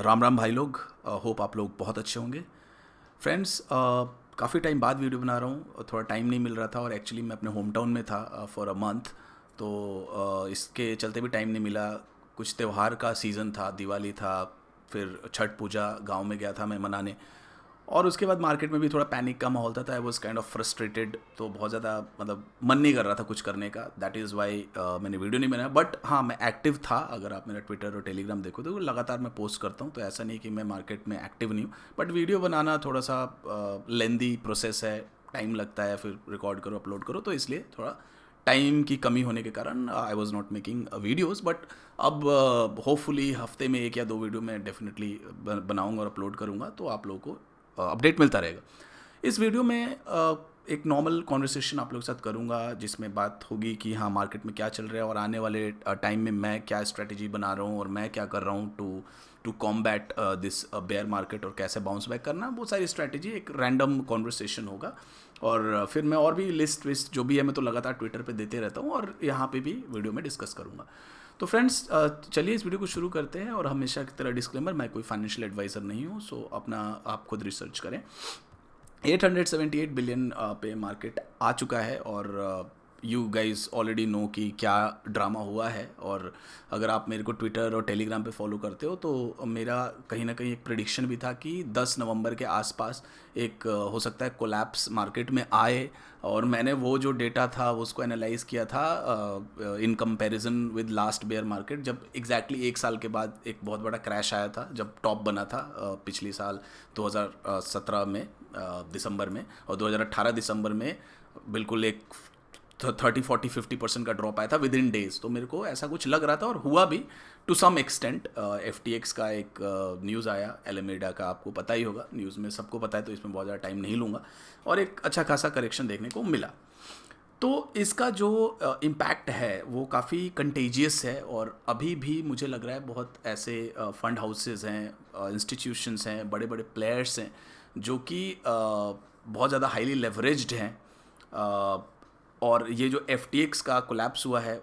राम राम भाई लोग। होप आप लोग बहुत अच्छे होंगे। फ्रेंड्स, काफ़ी टाइम बाद वीडियो बना रहा हूँ। थोड़ा टाइम नहीं मिल रहा था और एक्चुअली मैं अपने होम टाउन में था फॉर अ मंथ। तो इसके चलते भी टाइम नहीं मिला। कुछ त्यौहार का सीज़न था, दिवाली था, फिर छठ पूजा गांव में गया था मैं मनाने। और उसके बाद मार्केट में भी थोड़ा पैनिक का माहौल था, I was kind of frustrated. तो बहुत ज़्यादा मतलब मन नहीं कर रहा था कुछ करने का। दैट इज़ वाई मैंने वीडियो नहीं बनाया। बट हाँ, मैं एक्टिव था। अगर आप मेरा ट्विटर और टेलीग्राम देखो तो लगातार मैं पोस्ट करता हूँ। तो ऐसा नहीं कि मैं मार्केट में एक्टिव नहीं हूँ, बट वीडियो बनाना थोड़ा सा लेंदी प्रोसेस है, टाइम लगता है, फिर रिकॉर्ड करो अपलोड करो, तो इसलिए थोड़ा टाइम की कमी होने के कारण I was not making videos. But अब होपफुली हफ्ते में एक या दो वीडियो मैं डेफिनेटली बनाऊंगा और अपलोड करूंगा, तो आप लोगों को अपडेट मिलता रहेगा। इस वीडियो में एक नॉर्मल कॉन्वर्सेशन आप लोग के साथ करूंगा, जिसमें बात होगी कि हाँ मार्केट में क्या चल रहा है और आने वाले टाइम में मैं क्या स्ट्रेटजी बना रहा हूँ और मैं क्या कर रहा हूँ to combat this bear market, और कैसे बाउंस बैक करना। वो सारी स्ट्रेटजी एक रैंडम कॉन्वर्सेशन होगा। और फिर मैं और भी लिस्ट विस्ट जो भी है मैं तो लगातार ट्विटर पे देते रहता हूँ और यहाँ पे भी वीडियो में डिस्कस करूँगा। तो फ्रेंड्स, चलिए इस वीडियो को शुरू करते हैं। और हमेशा की तरह डिस्क्लेमर, मैं कोई फाइनेंशियल एडवाइज़र नहीं हूँ, सो अपना आप खुद रिसर्च करें। 878 बिलियन पे मार्केट आ चुका है और यू गाइज ऑलरेडी नो कि क्या ड्रामा हुआ है। और अगर आप मेरे को ट्विटर और टेलीग्राम पे फॉलो करते हो तो मेरा कहीं ना कहीं एक प्रिडिक्शन भी था कि 10 नवंबर के आसपास एक हो सकता है कोलैप्स मार्केट में आए। और मैंने वो जो डेटा था उसको एनालाइज किया था in comparison with last bear market, जब एग्जैक्टली एक साल के बाद एक बहुत बड़ा क्रैश आया था, जब टॉप बना था पिछली साल 2017 में दिसंबर में, और 2018 दिसंबर में बिल्कुल एक 30 40 50% का ड्रॉप आया था विद इन डेज। तो मेरे को ऐसा कुछ लग रहा था और हुआ भी टू सम एक्सटेंट। FTX का एक न्यूज़ आया, एलेमेडा का, आपको पता ही होगा, न्यूज़ में सबको पता है, तो इसमें बहुत ज़्यादा टाइम नहीं लूँगा। और एक अच्छा खासा करेक्शन देखने को मिला। तो इसका जो इम्पैक्ट है वो काफ़ी कंटेजियस है। और अभी भी मुझे लग रहा है बहुत ऐसे फंड हाउसेस हैं, इंस्टीट्यूशंस हैं, बड़े बड़े प्लेयर्स हैं जो कि बहुत ज़्यादा हाईली लेवरेज्ड हैं। और ये जो FTX का कोलैप्स हुआ है,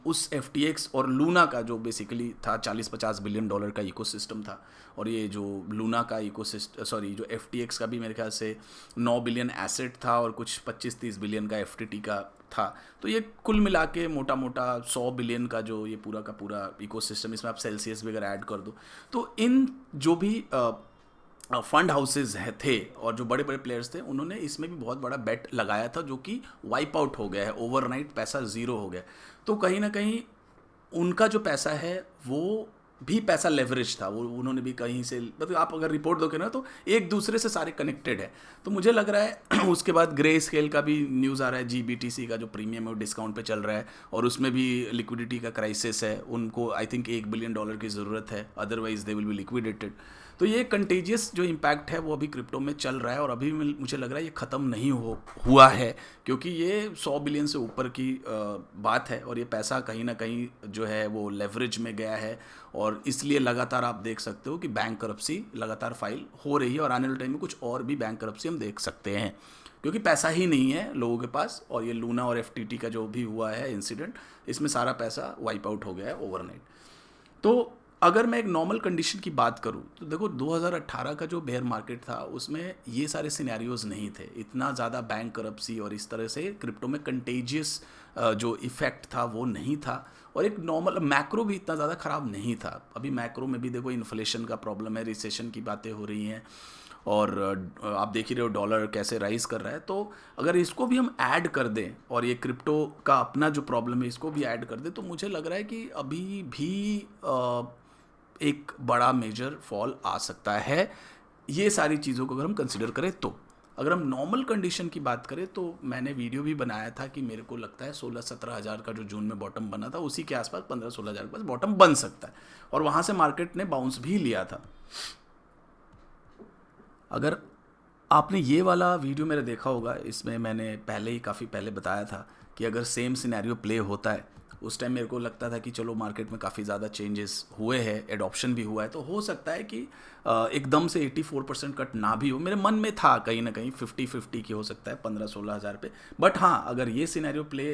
उस FTX और लूना का जो बेसिकली था 40-50 बिलियन डॉलर का इकोसिस्टम था। और ये जो लूना का इकोसिस्टम, सॉरी, जो FTX का भी मेरे ख्याल से 9 बिलियन एसेट था और कुछ 25-30 बिलियन का FTT का था। तो ये कुल मिला के मोटा मोटा 100 बिलियन का जो ये पूरा का पूरा इकोसिस्टम, इसमें आप सेल्सियस वगैरह ऐड कर दो, तो इन जो भी फंड हाउसेज है थे और जो बड़े बड़े प्लेयर्स थे, उन्होंने इसमें भी बहुत बड़ा बेट लगाया था, जो कि वाइप आउट हो गया है ओवरनाइट, पैसा ज़ीरो हो गया। तो कहीं ना कहीं उनका जो पैसा है वो भी पैसा लेवरेज था, वो उन्होंने भी कहीं से, मतलब आप अगर रिपोर्ट दोगे ना तो एक दूसरे से सारे कनेक्टेड है। तो मुझे लग रहा है उसके बाद ग्रे स्केल का भी न्यूज़ आ रहा है, GBTC का जो प्रीमियम है वो डिस्काउंट पे चल रहा है और उसमें भी लिक्विडिटी का क्राइसिस है। उनको आई थिंक $1 बिलियन की ज़रूरत है, otherwise they will be liquidated. तो ये कंटेजियस जो इम्पैक्ट है वो अभी क्रिप्टो में चल रहा है और अभी मुझे लग रहा है ये ख़त्म नहीं हुआ है, क्योंकि ये 100 बिलियन से ऊपर की बात है और ये पैसा कहीं ना कहीं जो है वो लेवरेज में गया है। और इसलिए लगातार आप देख सकते हो कि बैंक करप्सी लगातार फाइल हो रही है और आने वाले टाइम में कुछ और भी बैंक करप्सी हम देख सकते हैं, क्योंकि पैसा ही नहीं है लोगों के पास। और ये लूना और FTT का जो भी हुआ है इंसिडेंट, इसमें सारा पैसा वाइप आउट हो गया है ओवरनाइट। तो अगर मैं एक नॉर्मल कंडीशन की बात करूं तो देखो, 2018 का जो बेयर मार्केट था उसमें ये सारे सिनेरियोज नहीं थे, इतना ज़्यादा बैंक करप्सी और इस तरह से क्रिप्टो में कंटेजियस जो इफेक्ट था वो नहीं था। और एक नॉर्मल मैक्रो भी इतना ज़्यादा ख़राब नहीं था। अभी मैक्रो में भी देखो इन्फ्लेशन का प्रॉब्लम है, रिसेशन की बातें हो रही हैं, और आप देख ही रहे हो डॉलर कैसे राइज कर रहा है। तो अगर इसको भी हम ऐड कर दें और ये क्रिप्टो का अपना जो प्रॉब्लम है इसको भी ऐड कर दें, तो मुझे लग रहा है कि अभी भी एक बड़ा मेजर फॉल आ सकता है, ये सारी चीज़ों को अगर हम कंसिडर करें तो। अगर हम नॉर्मल कंडीशन की बात करें तो मैंने वीडियो भी बनाया था कि मेरे को लगता है 16-17 हज़ार का जो जून में बॉटम बना था उसी के आसपास 15-16 हज़ार के पास बॉटम बन सकता है, और वहाँ से मार्केट ने बाउंस भी लिया था। अगर आपने ये वाला वीडियो मेरा देखा होगा, इसमें मैंने पहले ही काफ़ी पहले बताया था कि अगर सेम सिनेरियो प्ले होता है, उस टाइम मेरे को लगता था कि चलो मार्केट में काफ़ी ज़्यादा चेंजेस हुए हैं, एडॉप्शन भी हुआ है, तो हो सकता है कि एकदम से 84% कट ना भी हो। मेरे मन में था कहीं ना कहीं 50-50 की हो सकता है 15-16 हज़ार पे। बट हाँ, अगर ये सिनेरियो प्ले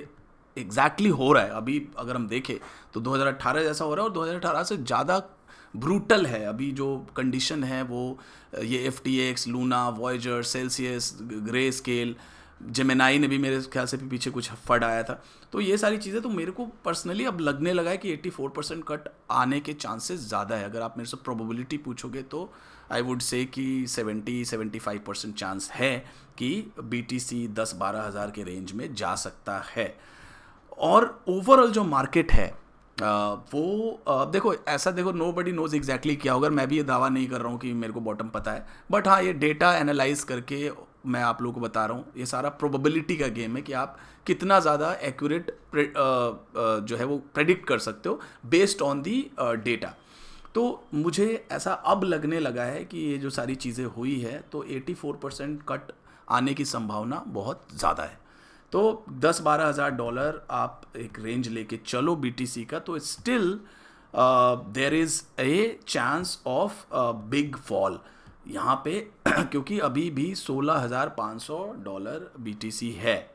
एग्जैक्टली हो रहा है, अभी अगर हम देखें तो 2018 जैसा हो रहा है और 2018 से ज़्यादा ब्रूटल है अभी जो कंडीशन है वो। ये FTX, Luna, Voyager, Celsius, grey scale, Gemini ने भी मेरे ख्याल से भी पीछे कुछ फंड आया था। तो ये सारी चीज़ें, तो मेरे को पर्सनली अब लगने लगा है कि 84% कट आने के चांसेस ज़्यादा है। अगर आप मेरे से प्रोबेबिलिटी पूछोगे तो आई वुड से कि 70-75% चांस है कि BTC 10-12 हज़ार के रेंज में जा सकता है। और ओवरऑल जो मार्केट है वो देखो ऐसा, देखो नो बडी नोज एग्जैक्टली क्या होगा। मैं भी ये दावा नहीं कर रहा हूँ कि मेरे को बॉटम पता है, बट हाँ ये डेटा एनालाइज करके मैं आप लोगों को बता रहा हूँ। ये सारा प्रोबेबिलिटी का गेम है कि आप कितना ज़्यादा एक्यूरेट जो है वो प्रेडिक्ट कर सकते हो बेस्ड ऑन दी डेटा। तो मुझे ऐसा अब लगने लगा है कि ये जो सारी चीज़ें हुई है तो 84% कट आने की संभावना बहुत ज़्यादा है। तो 10-12 हज़ार डॉलर आप एक रेंज लेके चलो BTC का, तो still there is a chance of big fall यहाँ पे क्योंकि अभी भी $16,500 BTC है।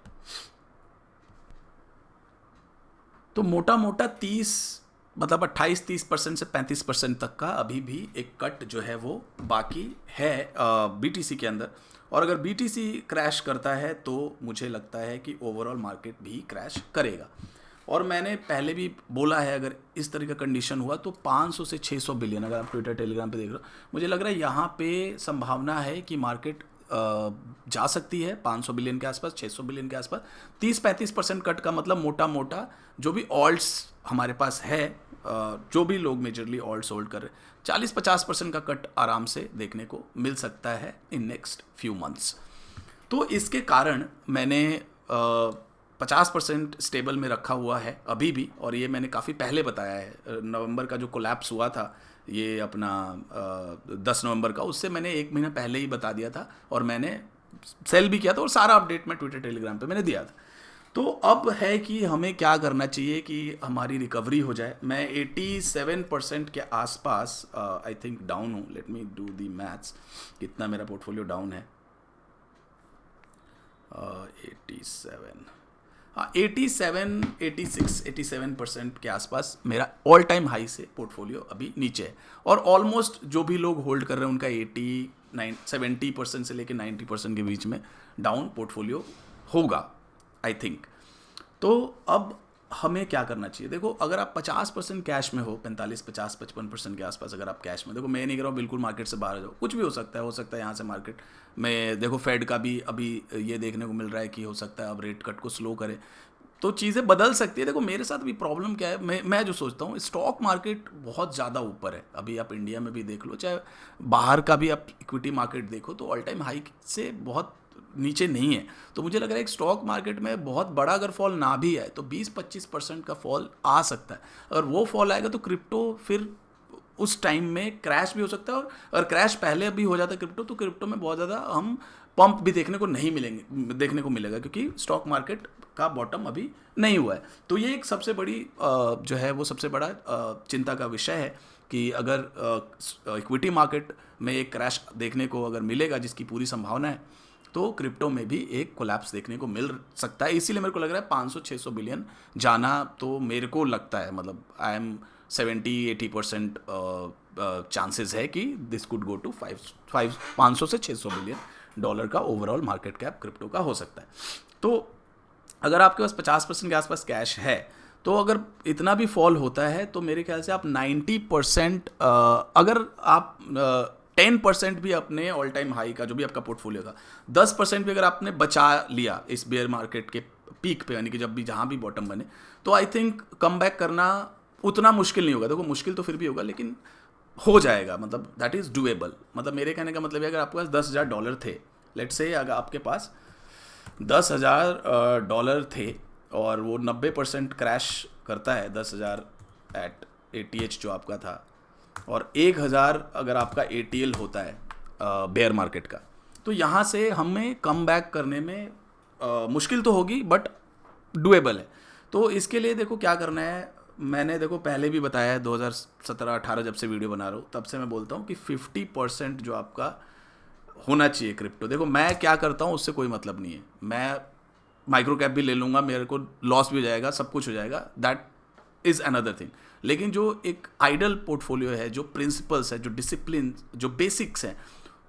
तो मोटा मोटा 28-30% से 35% तक का अभी भी एक कट जो है वो बाकी है BTC के अंदर। और अगर BTC क्रैश करता है तो मुझे लगता है कि ओवरऑल मार्केट भी क्रैश करेगा। और मैंने पहले भी बोला है अगर इस तरह का कंडीशन हुआ तो 500 से 600 बिलियन, अगर आप ट्विटर टेलीग्राम पे देख रहे हो, मुझे लग रहा है यहाँ पे संभावना है कि मार्केट जा सकती है 500 बिलियन के आसपास, 600 बिलियन के आसपास। 30-35% कट का मतलब मोटा मोटा जो भी ऑल्ट्स हमारे पास है, जो भी लोग मेजरली ऑल्ट्स होल्ड कर रहे हैं, 40-50% का कट आराम से देखने को मिल सकता है इन नेक्स्ट फ्यू मंथ्स। तो इसके कारण मैंने 50% स्टेबल में रखा हुआ है अभी भी। और ये मैंने काफ़ी पहले बताया है, नवंबर का जो कोलैप्स हुआ था ये अपना 10 नवंबर का, उससे मैंने 1 महीना पहले ही बता दिया था और मैंने सेल भी किया था और सारा अपडेट मैं ट्विटर टेलीग्राम पे मैंने दिया था। तो अब है कि हमें क्या करना चाहिए कि हमारी रिकवरी हो जाए। मैं 87% के आसपास आई थिंक डाउन हूँ। Let me do the maths, कितना मेरा पोर्टफोलियो डाउन है। 87% के आसपास मेरा ऑल टाइम हाई से पोर्टफोलियो अभी नीचे है। और ऑलमोस्ट जो भी लोग होल्ड कर रहे हैं उनका 70% से लेकर 90% के बीच में डाउन पोर्टफोलियो होगा आई थिंक। तो अब हमें क्या करना चाहिए? देखो अगर आप 50% कैश में हो, 45-50-55% के आसपास अगर आप कैश में, देखो मैं नहीं कह रहा हूँ बिल्कुल मार्केट से बाहर जाओ, कुछ भी हो सकता है यहाँ से मार्केट में। देखो फेड का भी अभी ये देखने को मिल रहा है कि हो सकता है अब रेट कट को स्लो करे, तो चीज़ें बदल सकती है। देखो मेरे साथ भी प्रॉब्लम क्या है, मैं जो सोचता हूँ स्टॉक मार्केट बहुत ज़्यादा ऊपर है अभी। आप इंडिया में भी देख लो, चाहे बाहर का भी आप इक्विटी मार्केट देखो, तो ऑल टाइम हाई से बहुत नीचे नहीं है। तो मुझे लग रहा है एक स्टॉक मार्केट में बहुत बड़ा अगर फॉल ना भी है तो 20-25% का फॉल आ सकता है। अगर वो फॉल आएगा तो क्रिप्टो फिर उस टाइम में क्रैश भी हो सकता है। और अगर क्रैश पहले भी हो जाता है क्रिप्टो, तो क्रिप्टो में बहुत ज़्यादा हम पंप भी देखने को मिलेगा क्योंकि स्टॉक मार्केट का बॉटम अभी नहीं हुआ है। तो ये एक सबसे बड़ी जो है वो सबसे बड़ा चिंता का विषय है कि अगर इक्विटी मार्केट में एक क्रैश देखने को अगर मिलेगा, जिसकी पूरी संभावना है, तो क्रिप्टो में भी एक कोलैप्स देखने को मिल सकता है। इसीलिए मेरे को लग रहा है 500-600 बिलियन जाना, तो मेरे को लगता है मतलब आई एम 70-80% चांसेस है कि दिस कुड गो टू 500 से 600 बिलियन डॉलर का ओवरऑल मार्केट कैप क्रिप्टो का हो सकता है। तो अगर आपके पास 50% के आसपास कैश है, तो अगर इतना भी फॉल होता है तो मेरे ख्याल से आप 90% अगर आप 10% भी अपने ऑल टाइम हाई का जो भी आपका पोर्टफोलियो था, 10% भी अगर आपने बचा लिया इस बेयर मार्केट के पीक पे, यानी कि जब भी जहाँ भी बॉटम बने, तो आई थिंक कम बैक करना उतना मुश्किल नहीं होगा। देखो मुश्किल तो फिर भी होगा लेकिन हो जाएगा, मतलब दैट इज़ डूएबल। मतलब मेरे कहने का मतलब है अगर आपके पास $10,000 थे, लेट्स से अगर आपके पास $10,000 थे और वो 90% क्रैश करता है 10,000 एट ATH जो आपका था, और 1,000 अगर आपका ATL होता है बेयर मार्केट का, तो यहाँ से हमें कम बैक करने में मुश्किल तो होगी बट डूएबल है। तो इसके लिए देखो क्या करना है, मैंने देखो पहले भी बताया है 2017-18 जब से वीडियो बना रहा हूँ तब से मैं बोलता हूँ कि 50% जो आपका होना चाहिए क्रिप्टो। देखो मैं क्या करता हूँ उससे कोई मतलब नहीं है, मैं माइक्रो कैप भी ले लूँगा, मेरे को लॉस भी हो जाएगा, सब कुछ हो जाएगा, दैट इज़ अनदर थिंग। लेकिन जो एक आइडल पोर्टफोलियो है, जो प्रिंसिपल्स है, जो डिसिप्लिन, जो बेसिक्स हैं,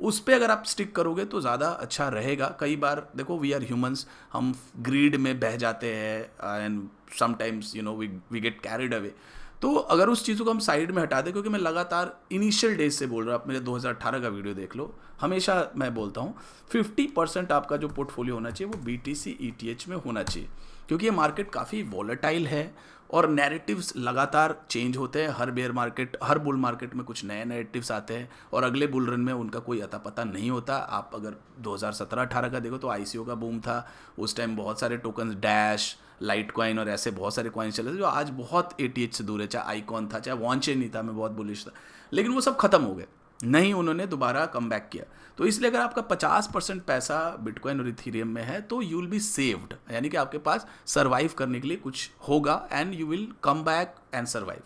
उस पे अगर आप स्टिक करोगे तो ज़्यादा अच्छा रहेगा। कई बार देखो, वी आर ह्यूमंस, हम ग्रीड में बह जाते हैं and sometimes we get carried away. तो अगर उस चीज़ों को हम साइड में हटा दें, क्योंकि मैं लगातार इनिशियल डेज से बोल रहा हूँ, आप मेरे 2018 का वीडियो देख लो, हमेशा मैं बोलता हूँ 50% आपका जो पोर्टफोलियो होना चाहिए वो BTC ETH में होना चाहिए, क्योंकि ये मार्केट काफ़ी वॉलेटाइल है और नैरेटिव्स लगातार चेंज होते हैं। हर बेयर मार्केट, हर बुल मार्केट में कुछ नए नैरेटिव्स आते हैं और अगले बुल रन में उनका कोई अता पता नहीं होता। आप अगर 2017-18 का देखो तो ICO का बूम था, उस टाइम बहुत सारे टोकन्स, डैश, लाइट कॉइन और ऐसे बहुत सारे कॉइन्स चले थे जो आज बहुत ATH से दूर है। चाहे आइकॉन था, चाहे वॉन्चेन नहीं था, मैं बहुत बुलिश था, लेकिन वो सब खत्म हो गए, नहीं उन्होंने दोबारा कम बैक किया। तो इसलिए अगर आपका 50% पैसा बिटकॉइन और इथीरियम में है तो यू विल बी सेव्ड, यानी कि आपके पास सर्वाइव करने के लिए कुछ होगा and you will come back and survive.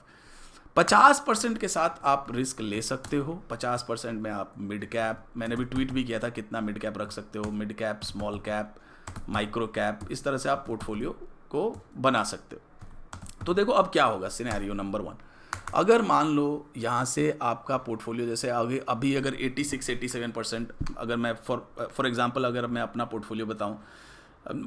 50% के साथ आप रिस्क ले सकते हो। 50% में आप मिड कैप, मैंने भी ट्वीट भी किया था कितना मिड कैप रख सकते हो, mid cap, small cap, micro cap, इस तरह से आप पोर्टफोलियो को बना सकते हो। तो देखो अब क्या होगा सिनेरियो नंबर 1। अगर मान लो यहाँ से आपका पोर्टफोलियो जैसे आगे अभी अगर 86-87%, अगर मैं फॉर एग्जांपल अगर मैं अपना पोर्टफोलियो बताऊँ,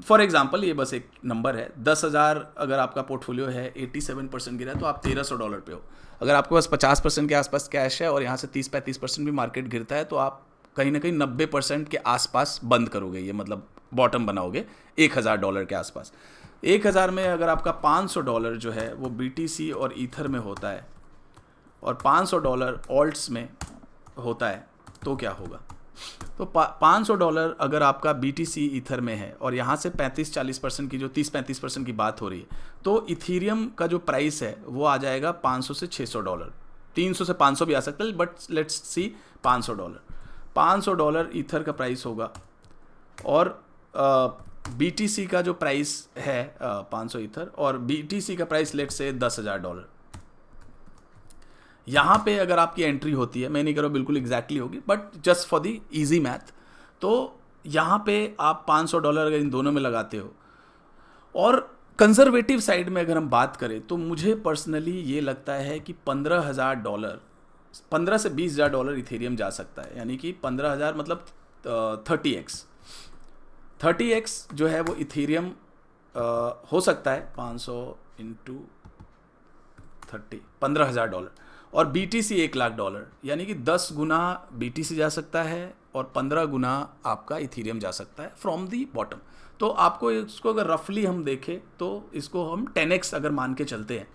फॉर एग्जांपल ये बस एक नंबर है, 10,000 अगर आपका पोर्टफोलियो है, 87% गिरा है तो आप $1,300 पे हो। अगर आपके पास 50% के आसपास कैश है और यहाँ से 30-35% भी मार्केट गिरता है तो आप कहीं ना कहीं 90% के आसपास बंद करोगे, ये मतलब बॉटम बनाओगे $1,000 के आसपास। 1,000 में अगर आपका $500 जो है वो BTC और ईथर में होता है और $500 ऑल्ट्स में होता है तो क्या होगा? तो $500 अगर आपका BTC ईथर में है और यहाँ से 35-40% की जो 30-35% की बात हो रही है, तो इथीरियम का जो प्राइस है वो आ जाएगा $500 से $600, 300 से 500 भी आ सकता है, बट लेट्स सी $500। $500 ईथर का प्राइस होगा और BTC का जो प्राइस है 500 ईथर और BTC का प्राइस लेट्स से $10,000। यहाँ पे अगर आपकी एंट्री होती है, मैं नहीं कह रहा बिल्कुल एग्जैक्टली होगी, but just for the easy math, तो यहाँ पे आप $500 अगर इन दोनों में लगाते हो और कंजर्वेटिव साइड में अगर हम बात करें तो मुझे पर्सनली ये लगता है कि $15,000, 15 से $20,000 इथेरियम जा सकता है, यानी कि 15,000 मतलब 30x जो है वो इथेरियम हो सकता है। 500 इंटू 30, $15,000 और BTC $1,00,000, यानी कि 10 गुना BTC जा सकता है और 15 गुना आपका इथेरियम जा सकता है फ्रॉम दी बॉटम। तो आपको इसको अगर रफली हम देखें तो इसको हम 10x अगर मान के चलते हैं,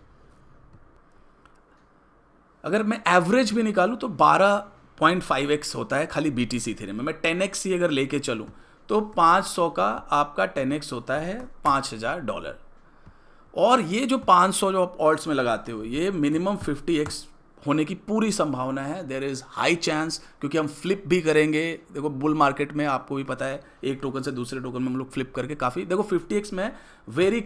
अगर मैं एवरेज भी निकालूं तो 12.5x होता है खाली BTC इथेरियम में। मैं 10x ही अगर लेके चलूं तो 500 का आपका 10x होता है $5,000। और ये जो 500 जो आप ऑल्ट्स में लगाते हो, ये मिनिमम 50x होने की पूरी संभावना है। देयर इज़ हाई चांस, क्योंकि हम फ्लिप भी करेंगे। देखो बुल मार्केट में आपको भी पता है, एक टोकन से दूसरे टोकन में हम लोग फ्लिप करके काफ़ी, देखो 50x में वेरी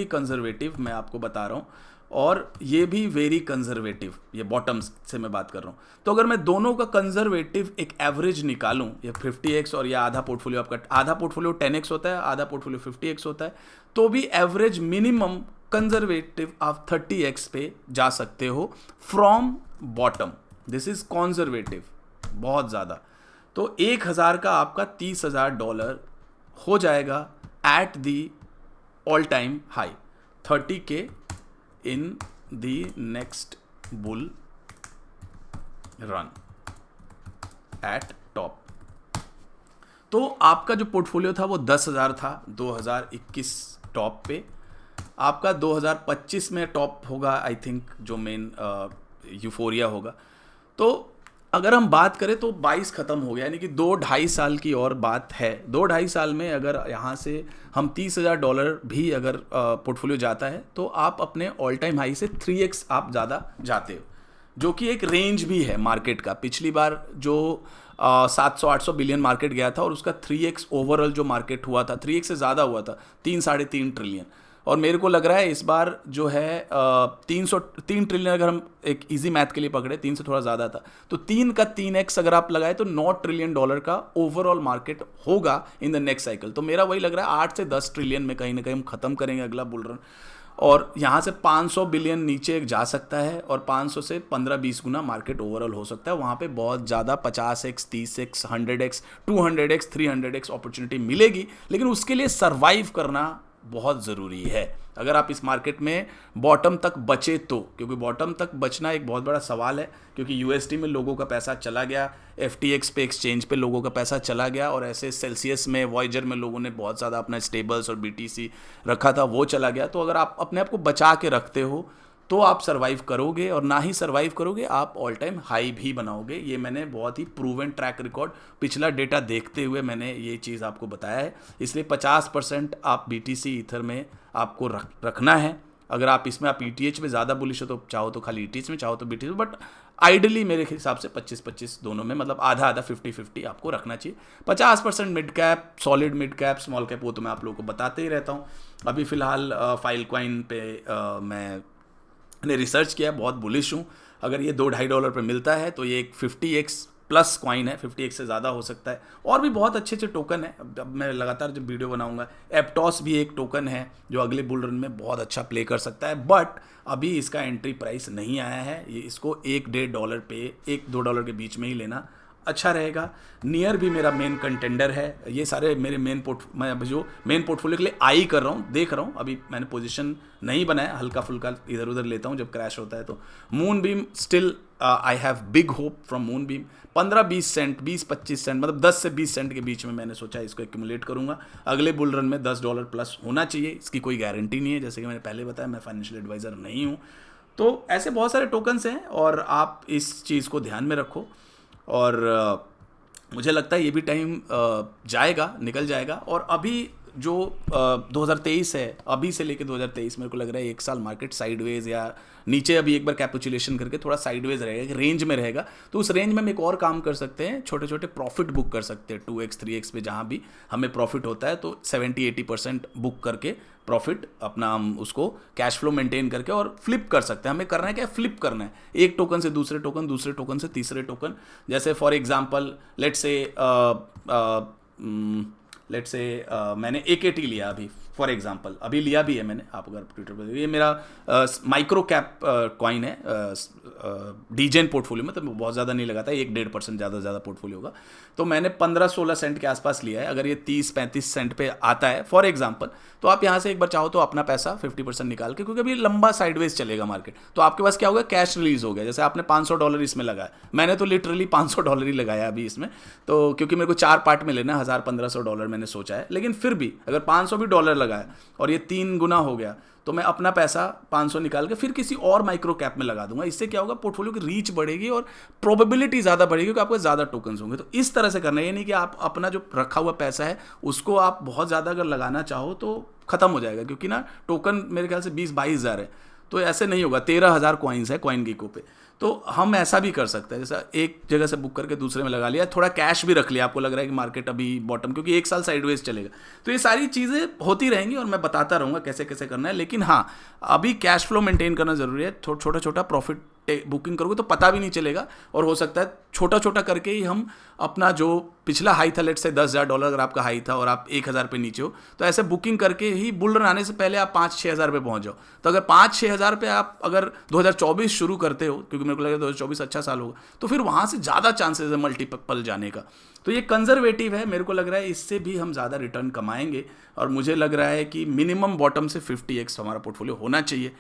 कंजर्वेटिव मैं आपको बता रहा हूँ, और ये भी वेरी कंजर्वेटिव, ये बॉटम्स से मैं बात कर रहा हूँ। तो अगर मैं दोनों का कंजर्वेटिव एक एवरेज निकालूं, ये 50x और या आधा पोर्टफोलियो, आपका आधा पोर्टफोलियो 10x होता है, आधा पोर्टफोलियो 50x होता है, तो भी एवरेज मिनिमम कंजर्वेटिव आप 30x पे जा सकते हो from bottom. This is conservative बहुत ज़्यादा। तो 1,000 का आपका $30,000 हो जाएगा at the all time high, 30K in the next bull run at top। तो आपका जो पोर्टफोलियो था वो 10,000 था 2021 टॉप पे, आपका 2025 में टॉप होगा आई थिंक, जो मेन यूफोरिया होगा। तो अगर हम बात करें तो 22 ख़त्म हो गया, यानी कि 2-2.5 साल की और बात है। 2-2.5 साल में अगर यहाँ से हम $30,000 भी अगर पोर्टफोलियो जाता है तो आप अपने ऑल टाइम हाई से 3x आप ज़्यादा जाते हो, जो कि एक रेंज भी है मार्केट का। पिछली बार जो 700-800 बिलियन मार्केट गया था और उसका 3x ओवरऑल जो मार्केट हुआ था, 3x से ज़्यादा हुआ था, 3-3.5 ट्रिलियन। और मेरे को लग रहा है इस बार जो है 3 ट्रिलियन अगर हम एक इजी मैथ के लिए पकड़े, 3 से थोड़ा ज़्यादा था, तो 3 का 3x अगर आप लगाए तो $9 ट्रिलियन का ओवरऑल मार्केट होगा इन द नेक्स्ट साइकिल। तो मेरा वही लग रहा है 8 से 10 ट्रिलियन में कहीं ना कहीं हम ख़त्म करेंगे अगला बुल रन। और यहाँ से 500 बिलियन नीचे जा सकता है और 500 से 15-20 गुना मार्केट ओवरऑल हो सकता है। वहाँ पे बहुत ज़्यादा 50x, 30x, 100x, 200x, 300x opportunity मिलेगी, लेकिन उसके लिए सर्वाइव करना बहुत ज़रूरी है अगर आप इस मार्केट में बॉटम तक बचे तो, क्योंकि बॉटम तक बचना एक बहुत बड़ा सवाल है, क्योंकि यूएसडी में लोगों का पैसा चला गया, एफटीएक्स पे एक्सचेंज पे लोगों का पैसा चला गया, और ऐसे सेल्सियस में, वॉयजर में लोगों ने बहुत ज़्यादा अपना स्टेबल्स और बीटीसी रखा था, वो चला गया। तो अगर आप अपने आप को बचा के रखते हो तो आप सर्वाइव करोगे, और ना ही सर्वाइव करोगे, आप ऑल टाइम हाई भी बनाओगे। ये मैंने बहुत ही प्रूवन ट्रैक रिकॉर्ड पिछला डेटा देखते हुए मैंने ये चीज़ आपको बताया है। इसलिए 50% आप बीटीसी ईथर में आपको रखना है। अगर आप इसमें आप ईटीएच में ज़्यादा बुलिश हो तो चाहो तो खाली ईटीएच में, चाहो तो बीटीएच में, बट आइडली मेरे हिसाब से 25-25 दोनों में, मतलब आधा आधा 50-50 आपको रखना चाहिए। 50% mid cap, solid mid cap, small cap, वो तो मैं आप लोगों को बताते ही रहता हूँ। अभी फ़िलहाल फाइलकॉइन पे मैंने रिसर्च किया, बहुत बुलिश हूँ। अगर ये $2-2.5 पे मिलता है तो ये एक 50x प्लस कॉइन है, 50x से ज़्यादा हो सकता है। और भी बहुत अच्छे अच्छे टोकन है, अब मैं लगातार जब वीडियो बनाऊंगा। एप्टॉस भी एक टोकन है जो अगले बुल रन में बहुत अच्छा प्ले कर सकता है, बट अभी इसका एंट्री प्राइस नहीं आया है। ये इसको $1-1.5 पे, $1-2 के बीच में ही लेना अच्छा रहेगा। नियर भी मेरा मेन कंटेंडर है। ये सारे मेरे मैं अभी जो मेन पोर्टफोलियो के लिए आई कर रहा हूँ, देख रहा हूँ। अभी मैंने पोजीशन नहीं बनाया, हल्का फुल्का इधर उधर लेता हूँ जब क्रैश होता है। तो moonbeam still I have big hope from moonbeam. 15-20 cent, 20-25 cent, मतलब 10 से 20 सेंट के बीच में मैंने सोचा इसको एक्यूमुलेट करूँगा। अगले बुल रन में $10 प्लस होना चाहिए, इसकी कोई गारंटी नहीं है। जैसे कि मैंने पहले बताया, मैं फाइनेंशियल एडवाइज़र नहीं हूँ। तो ऐसे बहुत सारे टोकन्स हैं और आप इस चीज़ को ध्यान में रखो। और मुझे लगता है ये भी टाइम जाएगा, निकल जाएगा। और अभी जो 2023 है, अभी से लेके 2023 मेरे को लग रहा है 1 साल मार्केट साइडवेज या नीचे अभी एक बार कैपुचुलेशन करके थोड़ा साइडवेज रहेगा, रेंज में रहेगा। तो उस रेंज में हम एक और काम कर सकते हैं, छोटे छोटे प्रॉफिट बुक कर सकते हैं 2x 3x पे, जहाँ भी हमें प्रॉफिट होता है तो 70-80% बुक करके प्रॉफिट अपना हम उसको कैश फ्लो मेंटेन करके और फ्लिप कर सकते हैं। हमें करना है क्या, फ्लिप करना है एक टोकन से दूसरे टोकन, दूसरे टोकन से तीसरे टोकन। जैसे फॉर एग्जांपल लेट्स से मैंने AKT लिया अभी, फॉर एग्जांपल अभी लिया भी है मैंने, आप अगर ट्विटर पर, ये मेरा माइक्रो कैप कॉइन है डीजेन पोर्टफोलियो में, तो बहुत ज़्यादा नहीं लगाता, 1-1.5% ज़्यादा पोर्टफोलियो होगा। तो मैंने 15-16 सेंट के आसपास लिया है। अगर ये 30-35 सेंट पे आता है फॉर एग्जांपल, तो आप यहाँ से एक बार चाहो तो अपना पैसा 50% निकाल के, क्योंकि अभी लंबा साइडवेज चलेगा मार्केट, तो आपके पास क्या होगा, कैश रिलीज हो गया। जैसे आपने $500 इसमें लगाया, मैंने तो लिटरली $500 ही लगाया अभी इसमें, तो क्योंकि मेरे को 4 पार्ट में लेना, $1,000-1,500 मैंने सोचा है। लेकिन फिर भी अगर $500 भी लगाया और ये 3 गुना हो गया, तो मैं अपना पैसा 500 निकाल के फिर किसी और माइक्रो कैप में लगा दूंगा। इससे क्या होगा, पोर्टफोलियो की रीच बढ़ेगी और प्रोबेबिलिटी ज़्यादा बढ़ेगी, क्योंकि आपको ज़्यादा टोकन्स होंगे। तो इस तरह से करना है, ये नहीं कि आप अपना जो रखा हुआ पैसा है उसको आप बहुत ज़्यादा अगर लगाना चाहो तो ख़त्म हो जाएगा, क्योंकि ना टोकन मेरे ख्याल से 20-22 हज़ार है, तो ऐसे नहीं होगा। 13,000 कॉइन्स है कॉइन गीको पे, तो हम ऐसा भी कर सकते हैं। जैसा एक जगह से बुक करके दूसरे में लगा लिया, थोड़ा कैश भी रख लिया, आपको लग रहा है कि मार्केट अभी बॉटम, क्योंकि 1 साल साइडवेज चलेगा। तो ये सारी चीज़ें होती रहेंगी और मैं बताता रहूँगा कैसे कैसे करना है। लेकिन हाँ, अभी कैश फ्लो मेंटेन करना ज़रूरी है। छोटा छोटा प्रॉफिट बुकिंग करोगे तो पता भी नहीं चलेगा, और हो सकता है छोटा छोटा करके ही हम अपना जो पिछला हाई था, लेट से $10,000 अगर आपका हाई था और आप 1,000 पे नीचे हो, तो ऐसे बुकिंग करके ही बुल रन आने से पहले आप 5-6 हज़ार पे पहुंच जाओ। तो अगर 5-6 हज़ार पे आप अगर 2024 शुरू करते हो, क्योंकि मेरे को लगा 2024 अच्छा साल होगा, तो फिर वहाँ से ज़्यादा चांसेस है मल्टीपल जाने का। तो ये कंजर्वेटिव है, मेरे को लग रहा है इससे भी हम ज़्यादा रिटर्न कमाएंगे। और मुझे लग रहा है कि मिनिमम बॉटम से 50x हमारा पोर्टफोलियो होना चाहिए।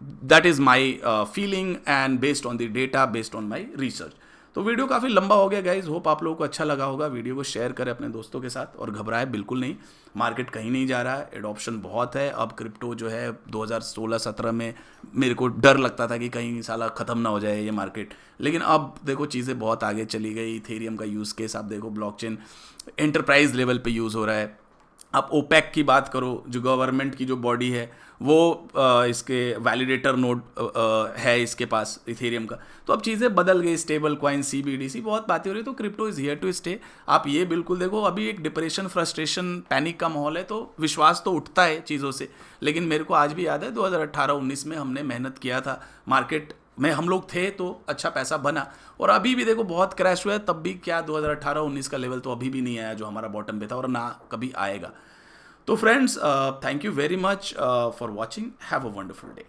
That is my feeling and based on the data, based on my research. तो वीडियो काफ़ी लंबा हो गया गाइज, होप आप लोगों को अच्छा लगा होगा। वीडियो को शेयर करें अपने दोस्तों के साथ, और घबराए बिल्कुल नहीं, मार्केट कहीं नहीं जा रहा है, एडॉप्शन बहुत है। अब क्रिप्टो जो है 2016-17 में मेरे को डर लगता था कि कहीं साला ख़त्म ना हो जाए ये मार्केट, लेकिन अब देखो चीज़ें बहुत आगे चली गई। इथेरियम का यूज़ केस आप देखो, ब्लॉकचेन एंटरप्राइज लेवल पे यूज़ हो रहा है। आप ओपेक की बात करो, जो गवर्नमेंट की जो बॉडी है, वो इसके वैलिडेटर नोड है इसके पास इथेरियम का। तो अब चीज़ें बदल गई, स्टेबल कॉइन, CBDC, बहुत बातें हो रही है। तो crypto is here to stay. आप ये बिल्कुल देखो, अभी एक डिप्रेशन, फ्रस्ट्रेशन, पैनिक का माहौल है, तो विश्वास तो उठता है चीज़ों से। लेकिन मेरे को आज भी याद है 2018-19 में हमने मेहनत किया था, मार्केट में हम लोग थे तो अच्छा पैसा बना। और अभी भी देखो बहुत क्रैश हुआ है, तब भी क्या 2018-19 का लेवल तो अभी भी नहीं आया जो हमारा बॉटम पे था, और ना कभी आएगा। तो friends, thank you very much for watching. Have a wonderful day.